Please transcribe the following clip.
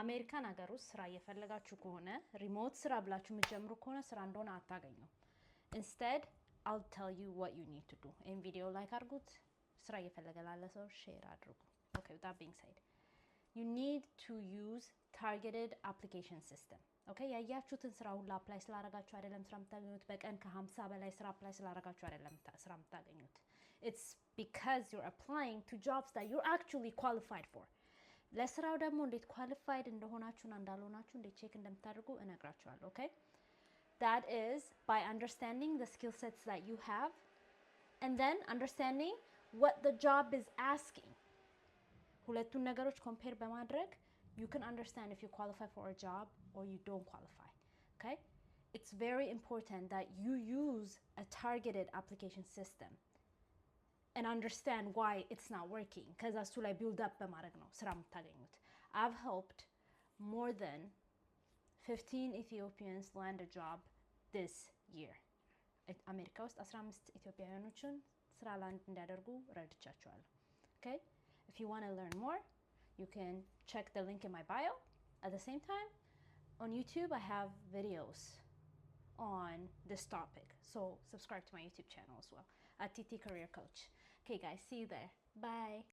አሜሪካን ሀገር ውስጥ ስራ እየፈለጋችሁ ከሆነ ሪሞት ስራ ብላችሁ የምትጀምሩ ከሆነ ስራ እንደሆነ አታገኙም። instead I'll tell you what you need to do in video like አድርጉት። ስራ እየፈለገ ላለ ሰው ሼር አድርጉ። okay, with that being said, you need to use targeted application system. okay, ያያችሁትን ስራ ሁሉ አፕላይ ስላደረጋችሁ አይደለም ስራ የምታገኙት። በቀን ከ50 በላይ ስራ አፕላይ ስላደረጋችሁ አይደለም ስራ የምታገኙት። it's because you're applying to jobs that you're actually qualified for. ለስራው ደግሞ እንዴት ኳሊፋይድ እንደሆናችሁና እንዳልሆናችሁ እንዴት ቼክ እንደምታደርጉ እነግራችኋለሁ። okay, that is by understanding the skill sets that you have and then understanding what the job is asking. ሁለቱን ነገሮች ኮምፔር በማድረግ you can understand if you qualify for a job or you don't qualify. okay, it's very important that you use a targeted application system and understand why it's not working, because as to like build up በማድረግ ነው ስራ የምታገኙት። I've helped more than 15 Ethiopians land a job this year. አሜሪካ ውስጥ 15 ኢትዮጵያውያኖችን ስራ ላንድ እንዲያደርጉ ረድቻቸዋለሁ። okay, if you want to learn more, you can check the link in my bio. At the same time, on YouTube I have videos on this topic, so subscribe to my YouTube channel as well at TT Career Coach. Okay guys, see you there. Bye.